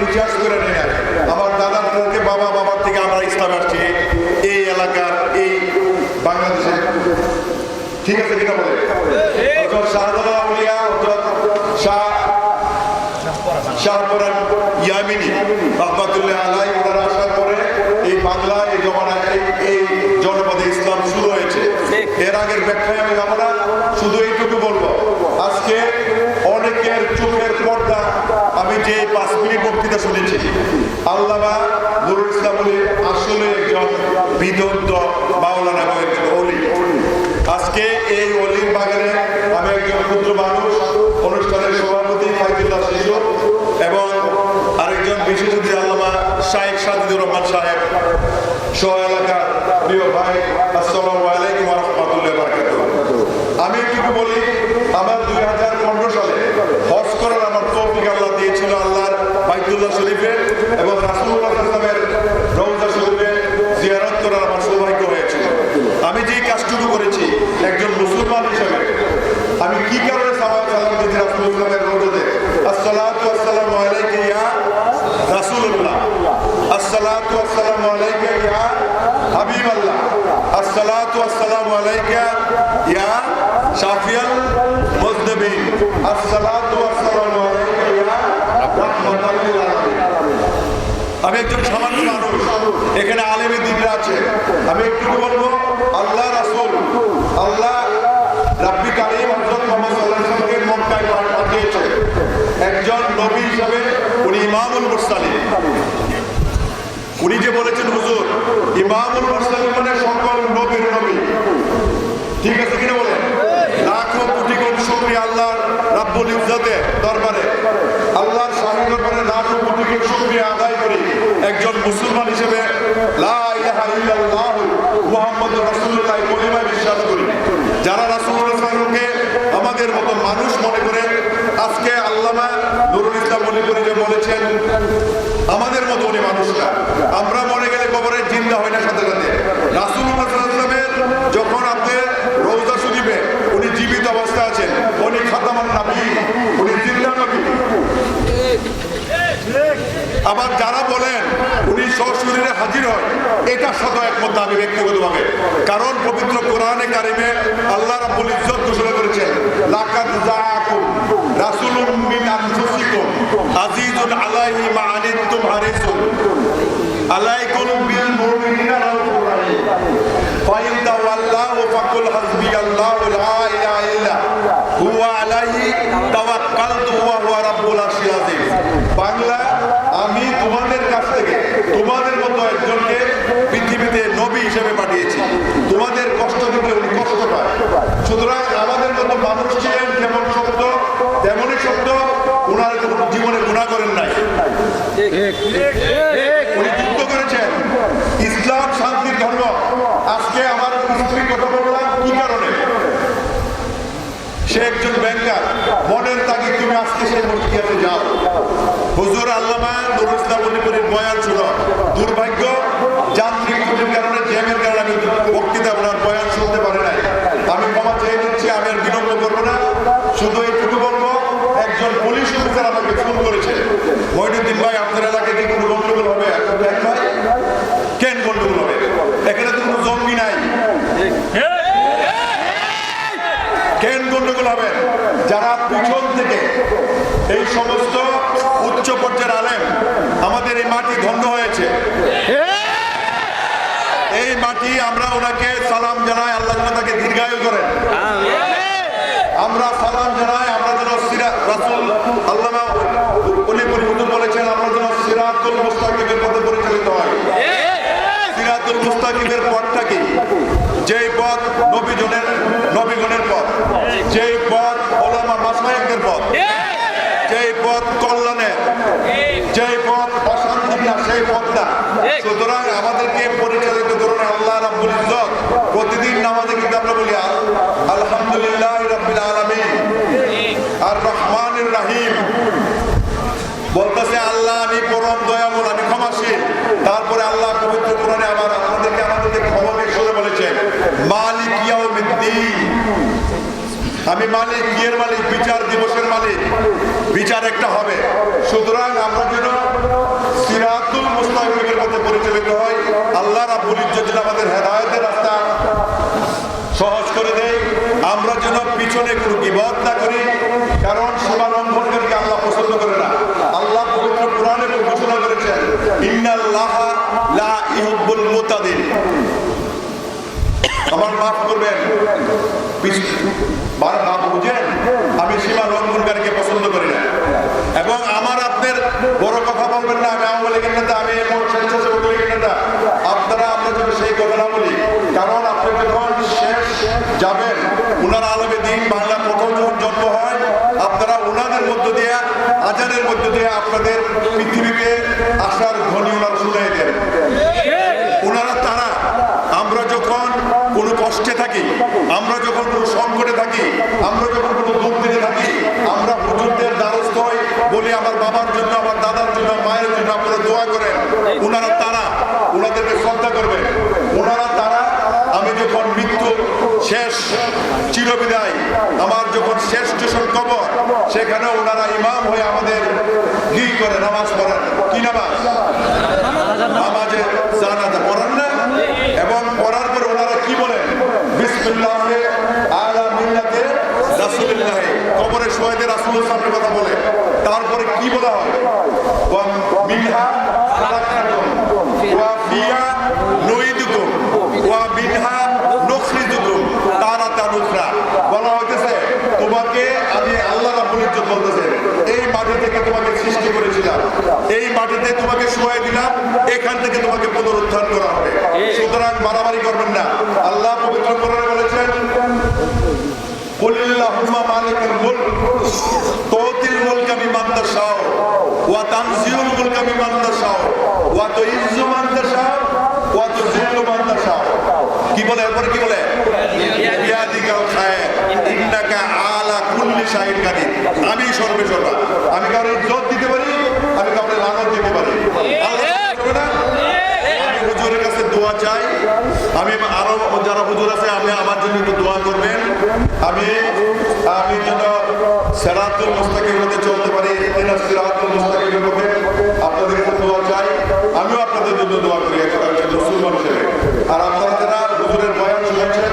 Recharge করে নেয় না। আমার দাদার থেকে বাবার থেকে আমরা ইসলাম আসছি এই এলাকার এই বাংলাদেশে, ঠিক আছে কিনা বলে? শাহজালাল আউলিয়া শাহপরান ইয়ামিনী রহমাতুল্লাহ আলাইহি ওনারা আসার পরে এই বাংলা এই জমানায় এই জনপদে ইসলাম শুরু হয়েছে। এর আগের ব্যাখ্যায় আমি যাব না, শুধু এইটুকু বলবো, আজকে অনেকের চোখের পর্দা আমি যে 5 মিনিট বক্তৃতা শুনেছি, আল্লামা নুরুল ইসলাম আলী আসলে একজন বিদগ্ধ মাওলানা এবং একজন ওলি। আজকে এই অলির বাগানে আমি একজন ক্ষুদ্র মানুষ, অনুষ্ঠানের সভাপতি ফাইজুল্লাহ শিশু এবং আরেকজন বিশেষ অতিথি আল্লামা শাইখ সাজিদুর রহমান সাহেব সহ এলাকার প্রিয় ভাই, আসসালামু আলাইকুম ওয়া রাহমাতুল্লাহি ওয়া বারাকাতুহু। আমি একটু বলি, আমার 2015 সালে হজ করার আমার তৌফিক আল্লাহ দিয়েছিল আল্লাহর বাইতুল্লাহ শরীফে এবং রাসূলুল্লাহ সাল্লাল্লাহু আলাইহি ওয়াসাল্লামের রওজা শরীফে জিয়ারত করার আমার সৌভাগ্য হয়েছিল। আমি যে কাজটুকু করেছি একজন মুসলমান হিসেবে, আমি কি কারণে সালাম দিয়েছি রাসূলুল্লাহের রওজাতে, আসসালাতু ওয়াসসালামু আলাইকা ইয়া রাসূলুল্লাহ, আসসালাতু ওয়াসসালামু আলাইকা ইয়া হাবিবাল্লাহ, আসসালাতু ওয়াসসালামু আলাইকা ইয়া শাফিয়াল মুযনিবিন, আসসালাতু ওয়াসসালামু আলাইকা ইয়া রাহমাতাল লিল আলামিন। আমি একজন সামান্য মানুষ, এখানে আলেমে দ্বীনরা আছে, আমি একটু বলবো, আল্লাহ রাসূল আল্লাহ রাব্বি কারীম হযরত মুহাম্মদ সাল্লাল্লাহু আলাইহি ওয়াসাল্লামকে মক্কায় পাঠিয়েছে একজন নবী হিসেবে। উনি ইমামুল মুরসালিন। উনি যে বলেছেন হুজুর ইমামুল মুরসালিন মানে সকল নবীর নবী, ঠিক আছে কিনা বলেন? লাখো কোটি কোটি শুকরিয়া আল্লাহ রাব্বুল ইজ্জতের দরবারে, আল্লাহর শাহী দরবারে লাখো কোটি কোটি শুকরিয়া আদায় করি একজন মুসলমান হিসেবে লা ইলাহা ইল্লাল্লাহ মুহাম্মাদুর রাসূলুল্লাহ কলিমায় বিশ্বাস করি। যারা রাসূলুল্লাহ সাল্লাল্লাহু আলাইহি ওয়াসাল্লামকে আমাদের মতো মানুষ মনে করে, আজকে আল্লামা নুরুল ইসলাম মনে করে যে বলেছেন আমাদের মতো উনি মানুষ না, আমরা মরে গেলে কবরে জিন্দা হয় না সাথে সাথে। রাসূলুল্লাহ সাল্লাল্লাহু আলাইহি ওয়াসাল্লামের যখন আপনি রওজা শরীফে উনি জীবিত অবস্থায় আছেন, উনি খাতামান নবী, উনি জিন্দা নবী। আবার যারা বলেন উনি সশরীরে হাজির হয়, এটা শত একমত আমি ব্যক্তিগতভাবে, কারণ পবিত্র কোরআনে কারিমে আল্লাহ রাব্বুল ইজ্জত ঘোষণা করেছেন লাকাদ জাআকুম রাসূলুম মিন আনফুসিকুম আজিজুন আলাইহি মা আনিতুম হারিসুন আলাইকুম বিল মুমিনিনা রাউফুর রাহিম ফাইন তাওয়াল্লাহু ফাকুল হাসবিয়াল্লাহু লা ইলাহা ইল্লা হুয়া আলাইহি তাওয়াক্কালতু ওয়া হুয়া রাব্বুল আরশিল আযীম। বাংলা, আমি তোমাদের কাছ থেকে তোমাদের মতো একজনকে পৃথিবীতে নবী হিসেবে পাঠিয়েছি, তোমাদের কষ্ট দিতে উনি কষ্ট পায়। সুতরাং আমাদের মতো মানুষ ছিলেন, যেমন সত্য তেমনই সত্য, ওনার জীবনে গুনাহ করেন নাই। উনি যুদ্ধ করেছেন, ইসলাম শান্তির ধর্ম। আজকে আমার স্ত্রীর কথা বললাম কি কারণে, সে একজন ব্যাংকার, মনের তাগিদ তুমি আজকে সেই মসজিদে যাও। হুজুর আল্লামা নুরুল ইসলাম মনিপুরের বয়ান ছিল, দুর্ভাগ্য যান্ত্রিক ত্রুটির কারণে, জ্যামের কারণে আমি বক্তৃতা ওনার বয়ান শুনতে পারি নাই। আমি ক্ষমা চেয়ে নিচ্ছি, আমি আর বিলম্ব করবো না, শুধু এইটুকু বলবো, একজন পুলিশ অফিসার আমাকে ফোন করেছে, মঈনুদ্দিন ভাই আপনার এলাকায় কি কোনো গন্ডগোল হবে? কেন গন্ডগোল হবে? এখানে তো কোনো জঙ্গি নাই, কেন গন্ডগোল হবে? যারা পিছন থেকে এই সমস্ত উচ্চ পর্যায়ের আলেম, আমাদের এই মাটি ধন্য হয়েছে, এই মাটি আমরা ওনাকে সালাম জানাই, আল্লাহ যেন তাকে দীর্ঘায়ু করেন। আমরা সালাম জানাই, আমরা যেন রাসূল আল্লামা উলিপুর হুজুর বলেছেন আমরা যেন সিরাতুল মুস্তাকিমের পথে পরিচালিত হয়। সিরাতুল মুস্তাকিমের পথটা কি? যেই পথ নবীগণের পথ, যেই পথ ওলামা মাশায়েখদের পথ, যেই পথ কল্যাণের, যেই পথ অশান্তি না, সেই পথটা। সুতরাং আমাদেরকে পরিচালিত করুন আল্লাহ রাব্বুল ইজ্জত। প্রতিদিন নামাজে কিন্তু আমরা বলি আলহামদুলিল্লাহ রাব্বিল আলামিন আর রহমানির রহিম, বলতেছে আল্লাহ আমি পরম দয়াময়, আমি ক্ষমাশীল। তারপরে আল্লাহ পবিত্র কোরআনে আবার আমাদেরকে ক্ষমা করে বলেছেন মালিক ইয়াউমিদ্দিন, আমি মালিক, ইয়ের মালিক, বিচার দিবসের মালিক, বিচার একটা হবে। সুতরাং আমরা যেন সিরাতুল মুস্তাকিমের মধ্যে পরিচালিত হয়। আল্লাহ রাব্বুল ইজ্জত যেন আমাদের হেদায়েতের রাস্তা সহজ করে দেয়। আমরা যেন পিছনে কোনো গীবত না করি, কারণ সীমা লঙ্ঘনকারীকে আল্লাহ পছন্দ করে না। আল্লাহ পবিত্র কোরআনে ঘোষণা করেছেন, ইন্নাল্লাহা লা ইউহিব্বুল মুতাদিন। আমার মাফ করবেন, বুঝেন, আমি সীমা লঙ্ঘনকারীকে পছন্দ করি না। এবং আমার আপনার বড় কথা বলবেন না, আমি আওয়ামী লীগের নেতা, আমি এমন স্বেচ্ছাসেবক লীগের নেতা। আপনারা আমরা যদি সেই কথা না বলি, কারণ আপনি যখন শেষ যাবেন, উনার আলমে দিন বাংলা প্রথম যখন জন্ম হয়, আপনারা উনাদের মধ্য দিয়ে, আজানের মধ্য দিয়ে আপনাদের পৃথিবীতে আসার ধ্বনি ওনারা শুনাই দেন। ওনারা তারা, আমরা যখন কোনো কষ্টে থাকি, আমরা যখন কোনো সংকটে থাকি, আমরা যখন কোনো দুর্দিনে থাকি, আমরা হুজুরদের দ্বারস্থ হই, বলি আমার বাবার জন্য, আমার দাদার জন্য, মায়ের জন্য আপনারা দোয়া করেন। ওনারা তারা, ওনাদেরকে শ্রদ্ধা করবেন। ওনারা তারা, আমি যখন মৃত্যু শেষ চিরবিদায়, আমার যখন শেষ স্টেশন কবর, সেখানে ওনারা ইমাম হয়ে আমাদের কি করে নামাজ পড়েন। কি নামাজ? নামাজে জানাজা পড়েন না? এবং পড়ার পর ওনারা কি বলেন? বিসমিল্লাহে আলা মিল্লাতে রাসূলিল্লাহ। কবরে শহীদের রাসূলের সামনে কথা বলে। তারপরে কি বলা হয়? ওয়া মিনহা খালাকনাকুম ওয়া ফিহা নুইদুকুম ওয়া মিনহা নুখরিজুকুম তারাতান উখরা। বলা হইতেছে, তোমাকে আমি আল্লাহ রাব্বুল ইজ্জত বলতেছেন, এই মাটি থেকে তোমাকে সৃষ্টি করেছিলাম, এই মাটিতে তোমাকে শোয়াই দিলাম, এখান থেকে তোমাকে পুনরুত্থান করা হবে। সুতরাং মারামারি করবেন না। আল্লাহ পবিত্র কোরআনে বলেছেন, কুলিল্লাহুম্মা মালিকাল মুলক তুতিল মুলকা বিমান তাশাউ ওয়া তানজিউল মুলকা বিমান তাশাউ ওয়া তুইজ্জু মান তাশাউ ওয়া তুযিল্লু মান তাশাউ। কি বলে এরপরে? কি বলে? বিয়াদিকাল খায়র ইন্নাকা আলা কুল্লি শাইইন কাদির। আমি সর্বসর্বা, আমি কাউকে ইজ্জত দিতে পারি, আমি কাউকে লানত দিতে পারি। আল্লাহ করবে না? আমি হুজুরের কাছে দোয়া চাই। আমি আরো যারা হুজুর আছে, আপনি আমার জন্য একটু দোয়া করবেন। আমি যেন সিরাতুল মুস্তাকিমের মধ্যে চলতে পারি। সিরাতুল মুস্তাকিমের মধ্যে আপনাদের কাছে দোয়া চাই। আমিও আপনাদের জন্য দোয়া করি একজন মুসলমান হিসেবে। আর আপনারা যারা হুজুরের বয়ান শুনেছেন,